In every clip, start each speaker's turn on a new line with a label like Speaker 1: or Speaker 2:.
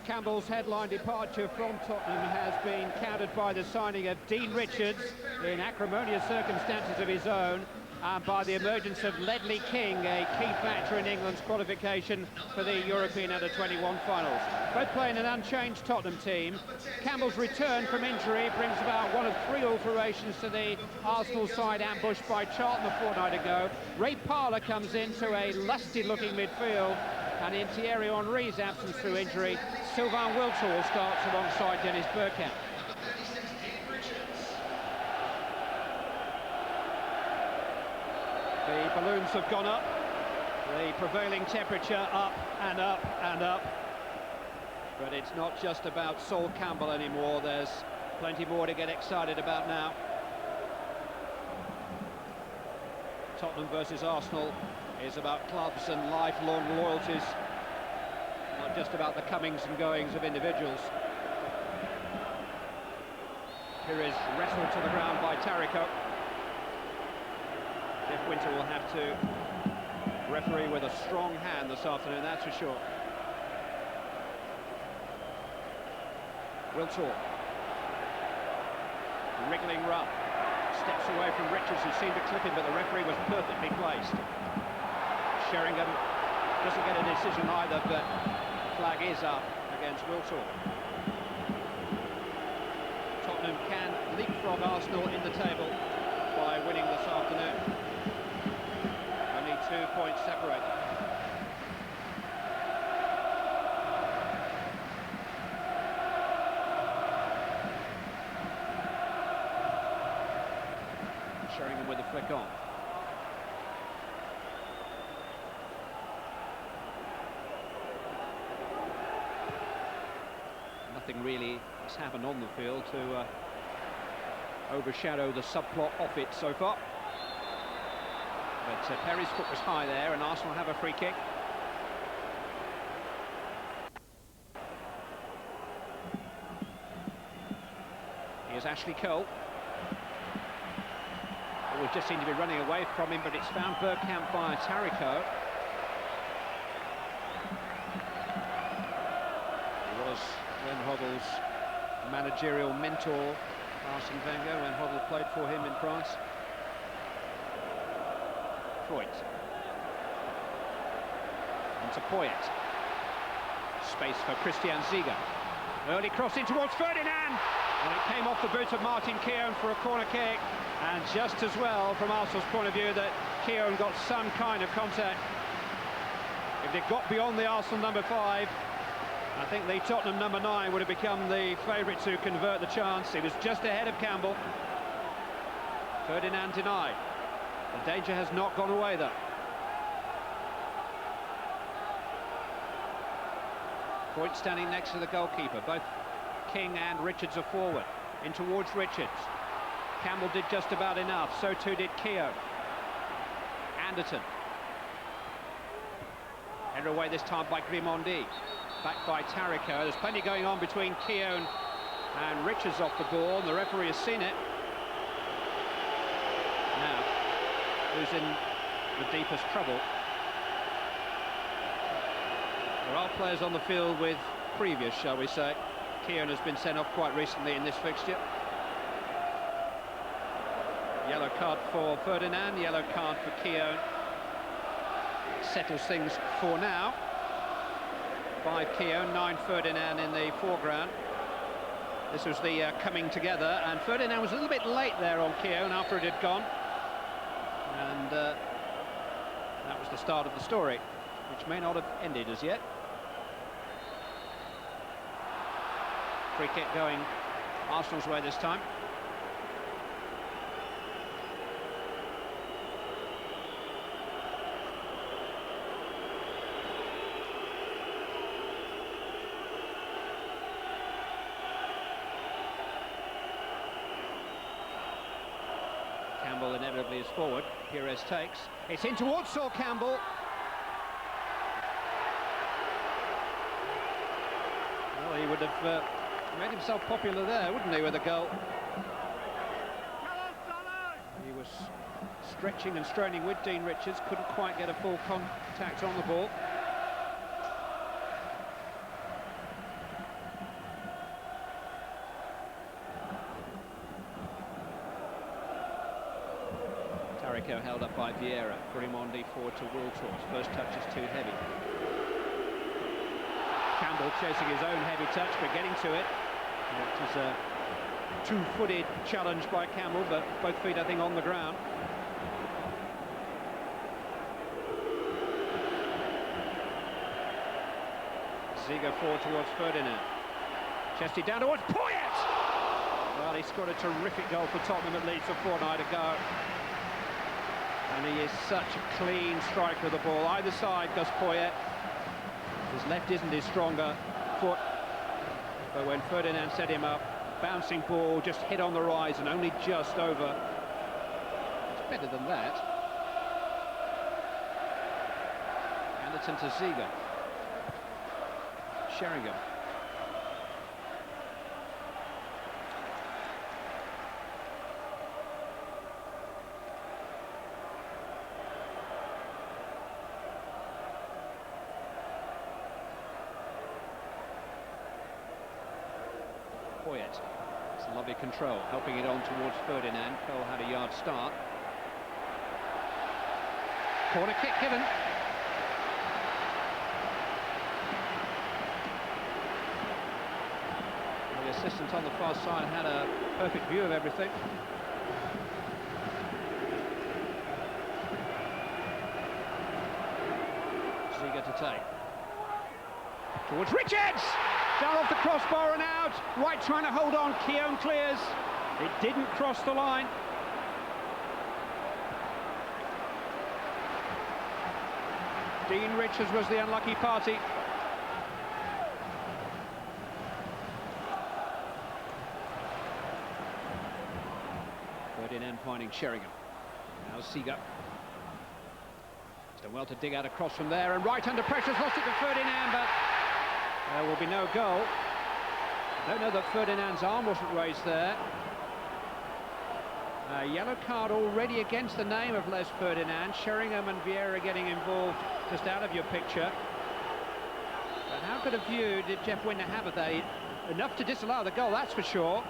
Speaker 1: Campbell's headline departure from Tottenham has been countered by the signing of Dean Richards in acrimonious circumstances of his own, and by the emergence of Ledley King, a key factor in England's qualification for the European Under-21 finals. Both playing an unchanged Tottenham team. Campbell's return from injury brings about one of 3 alterations to the Arsenal side ambushed by Charlton a fortnight ago. Ray Parlour comes into a lusty-looking midfield, and in Thierry Henry's absence through injury, Sylvain Wiltord starts alongside Dennis Bergkamp. The balloons have gone up, the prevailing temperature up and up and up. But it's not just about Sol Campbell anymore, there's plenty more to get excited about now. Tottenham versus Arsenal is about clubs and lifelong loyalties, not just about the comings and goings of individuals. Here is wrestled to the ground by Tariko. Jeff Winter will have to referee with a strong hand this afternoon, that's for sure. Wiltord. Wriggling run. Steps away from Richards, who seemed to clip him, but the referee was perfectly placed. Sheringham doesn't get a decision either, but flag is up against Wiltord. Tottenham can leapfrog Arsenal in the table by winning this afternoon. Only 2 points separate them. Sheringham with a flick on. Nothing really has happened on the field to overshadow the subplot of it so far. But Perry's foot was high there, and Arsenal have a free kick. Here's Ashley Cole. It just seemed to be running away from him, but it's found Bergkamp via Tariko. He was Glenn Hoddle's managerial mentor, Arsene Wenger, when Hoddle played for him in France. Poyet. Into Poyet. Space for Christian Ziga. Early cross in towards Ferdinand, and it came off the boot of Martin Keown for a corner kick. And just as well, from Arsenal's point of view, that Keown got some kind of contact. If they got beyond the Arsenal number 5, I think the Tottenham number 9 would have become the favourite to convert the chance. He was just ahead of Campbell. Ferdinand denied. The danger has not gone away, though. Poyet standing next to the goalkeeper. Both King and Richards are forward. In towards Richards. Campbell did just about enough, so too did Keown. Anderton. Headed away this time by Grimondi. Back by Tariko. There's plenty going on between Keown and Richards off the ball, and the referee has seen it. Now, who's in the deepest trouble? There are players on the field with previous, shall we say. Keown has been sent off quite recently in this fixture. Yellow card for Ferdinand, yellow card for Keown. Settles things for now. 5 Keown, 9 Ferdinand in the foreground. This was the coming together, and Ferdinand was a little bit late there on Keown after it had gone. And that was the start of the story, which may not have ended as yet. Free kick going Arsenal's way this time. Campbell inevitably is forward. Pires takes. It's in towards Sol Campbell. Well, he would have made himself popular there, wouldn't he, with a goal? He was stretching and straining with Dean Richards, couldn't quite get a full contact on the ball. Carrico held up by Vieira. Grimondi forward to Wiltord. First touch is too heavy. Campbell chasing his own heavy touch, but getting to it. It was a two-footed challenge by Campbell, but both feet, I think, on the ground. Ziege forward towards Ferdinand. Chesty down towards Poyet! Well, he scored a terrific goal for Tottenham at Leeds a fortnight ago. And he is such a clean striker of the ball. Either side goes Poyet. His left isn't his stronger foot. But when Ferdinand set him up, bouncing ball, just hit on the rise and only just over. It's better than that. Anderton to Ziege. Sheringham. Poyet. It's a lovely control, helping it on towards Ferdinand. Cole had a yard start. Corner kick given. The assistant on the far side had a perfect view of everything. Ziege to take. Towards Richards! Down off the crossbar and out. White trying to hold on. Keown clears. It didn't cross the line. Dean Richards was the unlucky party. Ferdinand finding Sheringham. Now Ziege. He's done well to dig out across from there, and right under pressure's lost it to Ferdinand, but there will be no goal. I don't know that Ferdinand's arm wasn't raised there. A yellow card already against the name of Les Ferdinand. Sheringham and Vieira getting involved just out of your picture. But how good a view did Jeff Winter have of that? Enough to disallow the goal, that's for sure.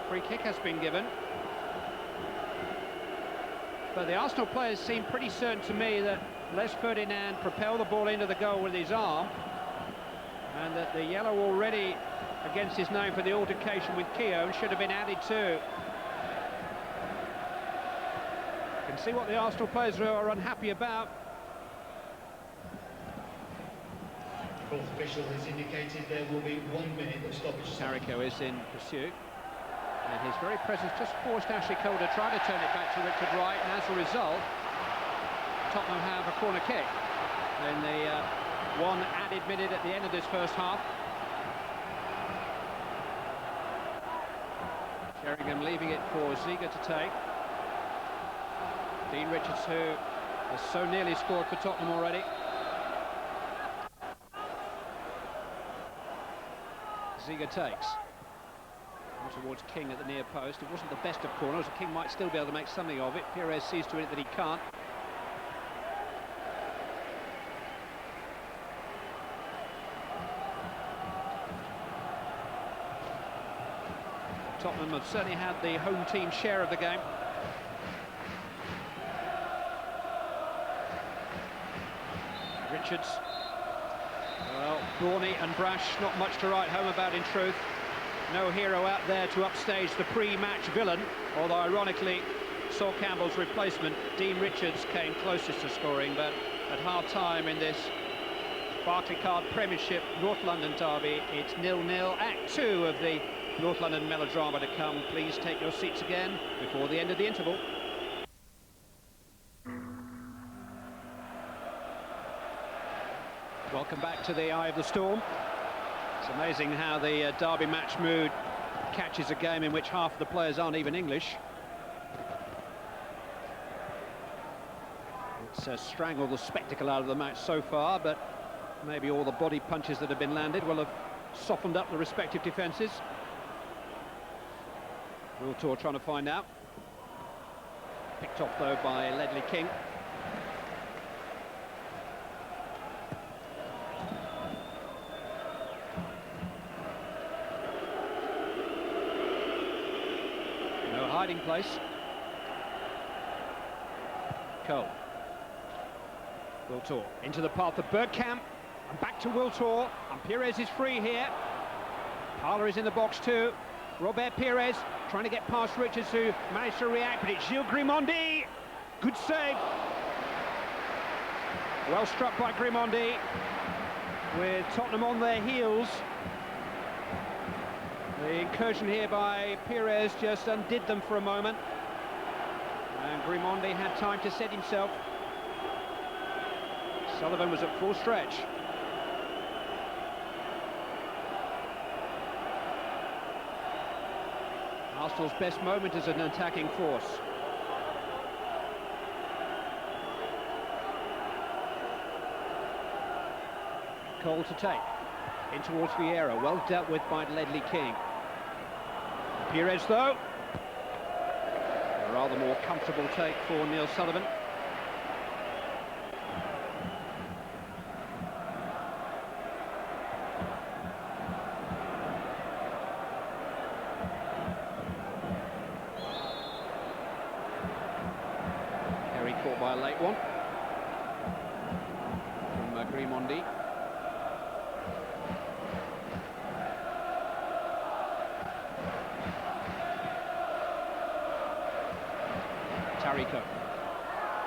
Speaker 1: Free kick has been given. But the Arsenal players seem pretty certain to me that Les Ferdinand propelled the ball into the goal with his arm, and that the yellow already against his name for the altercation with Keown should have been added to. You can see what the Arsenal players are unhappy about.
Speaker 2: Fourth official has indicated there will be 1 minute of stoppage.
Speaker 1: Carrico is in pursuit. And his very presence just forced Ashley Cole to try to turn it back to Richard Wright, and as a result, Tottenham have a corner kick in the one added minute at the end of this first half. Sheringham leaving it for Ziege to take. Dean Richards, who has so nearly scored for Tottenham already. Ziege takes. Towards King at the near post. It wasn't the best of corners. King might still be able to make something of it. Pires sees to it that he can't. Tottenham have certainly had the home team share of the game. Richards. Well, brawny and brash, not much to write home about in truth. No hero out there to upstage the pre-match villain, although ironically saw Campbell's replacement. Dean Richards came closest to scoring, but at half-time in this Barclaycard Premiership North London derby, it's 0-0. Act 2 of the North London melodrama to come. Please take your seats again before the end of the interval. Welcome back to the eye of the storm. It's amazing how the derby match mood catches a game in which half the players aren't even English. It's strangled the spectacle out of the match so far, but maybe all the body punches that have been landed will have softened up the respective defences. Wiltord trying to find out. Picked off though by Ledley King. hiding place. Cole. Wiltor into the path of Bergkamp, and back to Wiltor, and Pires is free here. Parler is in the box too. Robert Pires trying to get past Richards, who managed to react, but it's Gilles Grimondi. Good save. Well struck by Grimondi, with Tottenham on their heels. The incursion here by Pires just undid them for a moment, and Grimondi had time to set himself. Sullivan was at full stretch. Arsenal's best moment as an attacking force. Cole to take. In towards Vieira, well dealt with by Ledley King. Pires though. A rather more comfortable take for Neil Sullivan. Caught by a late one from Grimondi. Tarico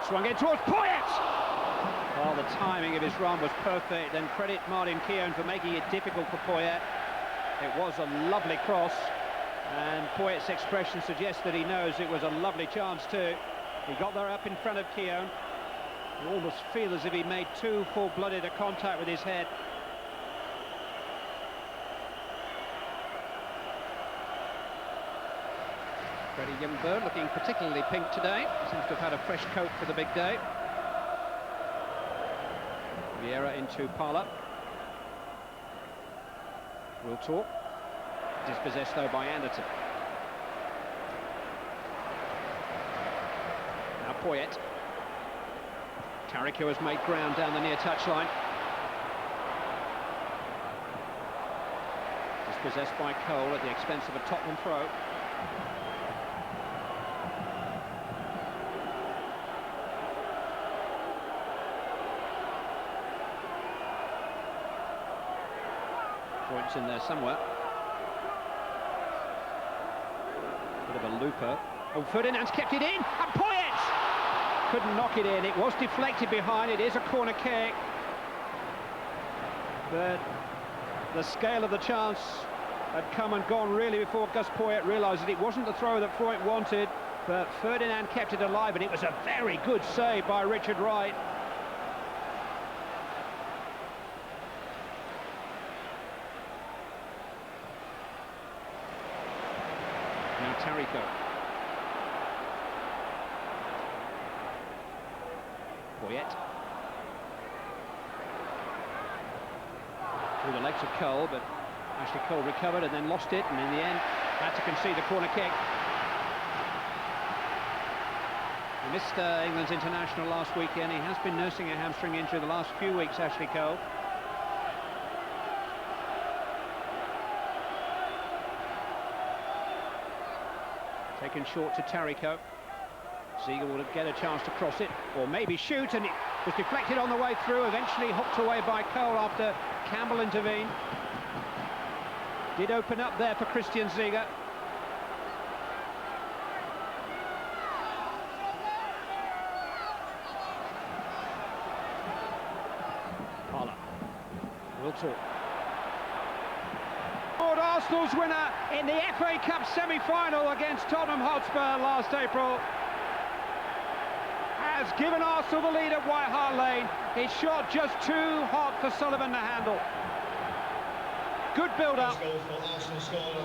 Speaker 1: swung in towards Poyet. Well, the timing of his run was perfect, and credit Martin Keown for making it difficult for Poyet. It was a lovely cross, and Poyet's expression suggests that he knows it was a lovely chance too. He got there up in front of Keown. You almost feel as if he made too full-blooded a contact with his head. Freddie Ljungberg looking particularly pink today. Seems to have had a fresh coat for the big day. Vieira into Parler. Wiltor. Dispossessed though by Anderton. Poyet. Tarico has made ground down the near touchline. Dispossessed by Cole at the expense of a Tottenham throw. Points in there somewhere. Bit of a looper. Oh, Ferdinand's kept it in, and Poyet couldn't knock it in. It was deflected behind. It is a corner kick, but the scale of the chance had come and gone really before Gus Poyet realised that it wasn't the throw that Poyet wanted, but Ferdinand kept it alive, and it was a very good save by Richard Wright. Now Tarico. Poyet. Through the legs of Cole, but Ashley Cole recovered and then lost it, and in the end had to concede the corner kick. He missed England's international last weekend. He has been nursing a hamstring injury the last few weeks, Ashley Cole. Taken short to Tarico. Ziege will get a chance to cross it, or maybe shoot, and it was deflected on the way through, eventually hooked away by Cole after Campbell intervened. Did open up there for Christian Ziege. Parler. Wiltor. Arsenal's winner in the FA Cup semi-final against Tottenham Hotspur last April has given Arsenal the lead at White Hart Lane. His shot just too hot for Sullivan to handle. Good build-up.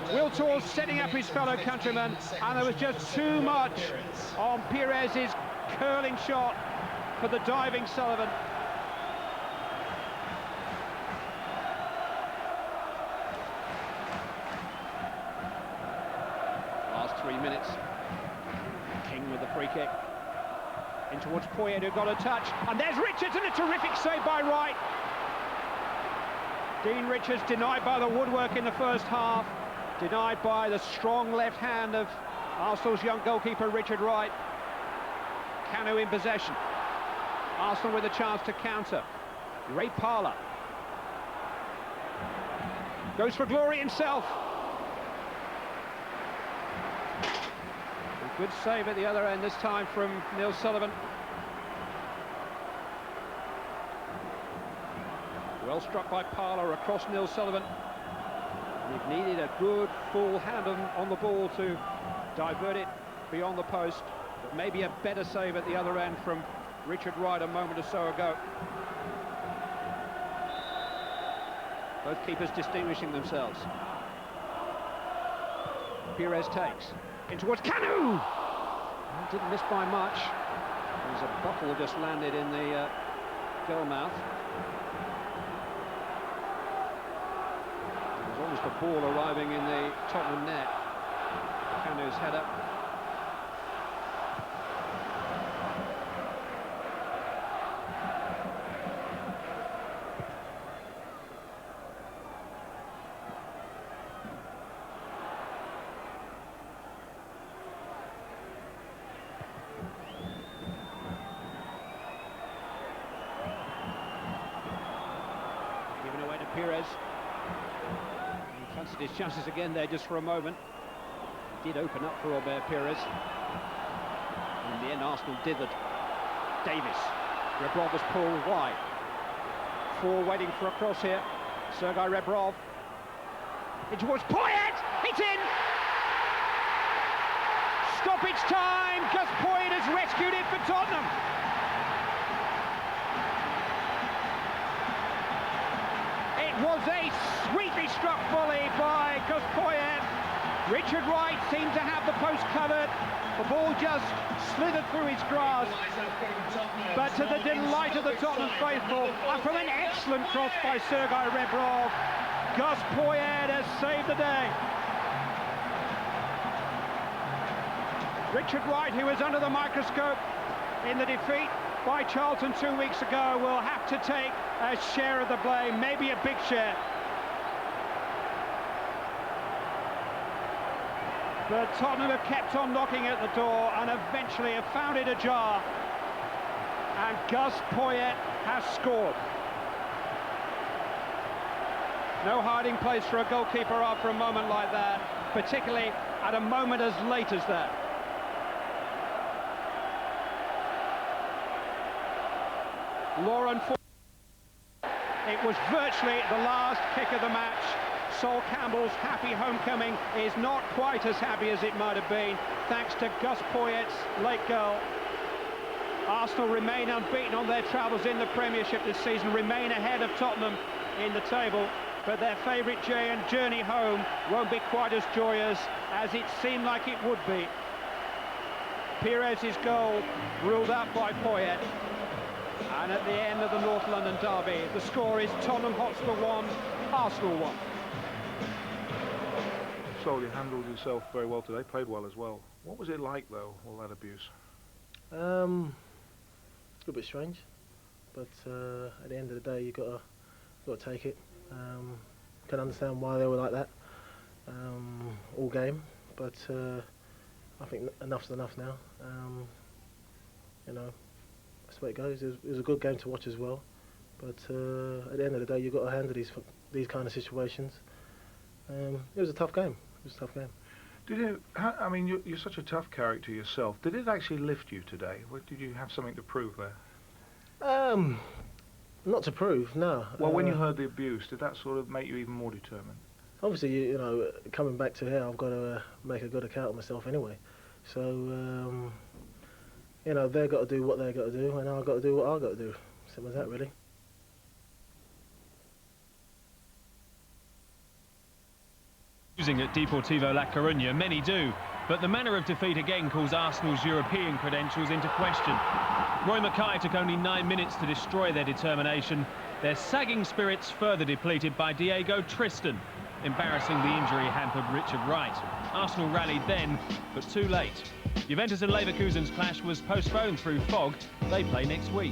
Speaker 1: Wiltor setting up his fellow countryman, and there was just too much on Pires' curling shot for the diving Sullivan. Last 3 minutes. King with the free kick. In towards Poyet, who got a touch, and there's Richards, and a terrific save by Wright. Dean Richards denied by the woodwork in the first half, denied by the strong left hand of Arsenal's young goalkeeper Richard Wright. Kanu in possession. Arsenal with a chance to counter. Ray Parlour goes for glory himself. A good save at the other end this time from Neil Sullivan. Well struck by Parlour across Neil Sullivan. He needed a good full hand on the ball to divert it beyond the post, but maybe a better save at the other end from Richard Wright a moment or so ago. Both keepers distinguishing themselves. Pires takes in towards Kanu. Didn't miss by much. There's a bottle just landed in the goal mouth. There's almost a ball arriving in the Tottenham net. Kanu's header. Pires. He fancied his chances again there just for a moment. He did open up for Robert Pires. In the end, Arsenal dithered. Davis. Rebrov was pulled wide. Four waiting for a cross here. Sergei Rebrov. In towards Poyet. It's in! Stoppage time! Gus Poyet has rescued it for Tottenham. It was a sweetly struck volley by Gus Poyet. Richard Wright seemed to have the post covered. The ball just slithered through his grasp. But to the delight of the Tottenham faithful, and from an excellent cross by Sergei Rebrov, Gus Poyet has saved the day. Richard Wright, who was under the microscope in the defeat by Charlton 2 weeks ago, will have to take a share of the blame, maybe a big share. But Tottenham have kept on knocking at the door and eventually have found it ajar. And Gus Poyet has scored. No hiding place for a goalkeeper after a moment like that, particularly at a moment as late as that. Lauren, it was virtually the last kick of the match. Sol Campbell's happy homecoming is not quite as happy as it might have been, thanks to Gus Poyet's late goal. Arsenal remain unbeaten on their travels in the Premiership this season, remain ahead of Tottenham in the table, but their favourite journey home won't be quite as joyous as it seemed like it would be. Pires' goal ruled out by Poyet. And at the end of the North London derby, the score is Tottenham Hotspur 1, Arsenal 1.
Speaker 3: So you handled yourself very well today, played well as well. What was it like, though, all that abuse?
Speaker 4: A little bit strange, but at the end of the day, you've got to take it. Can understand why they were like that all game, but I think enough's enough now. You know, that's the way it goes. It was a good game to watch as well, but at the end of the day, you've got to handle these kind of situations. It was a tough game. It was a tough game.
Speaker 3: Did it? I mean, you're such a tough character yourself. Did it actually lift you today? Did you have something to prove there?
Speaker 4: Not to prove, no.
Speaker 3: Well, when you heard the abuse, did that sort of make you even more determined?
Speaker 4: Obviously, you know, coming back to here, I've got to make a good account of myself anyway. So, you know, they've got to do what they've got to do, and I've got to do what I've got to do. Simple as that, really.
Speaker 5: Losing at Deportivo La Coruña, many do, but the manner of defeat again calls Arsenal's European credentials into question. Roy Mackay took only 9 minutes to destroy their determination, their sagging spirits further depleted by Diego Tristan, embarrassing the injury-hampered Richard Wright. Arsenal rallied then, but too late. Juventus and Leverkusen's clash was postponed through fog. They play next week.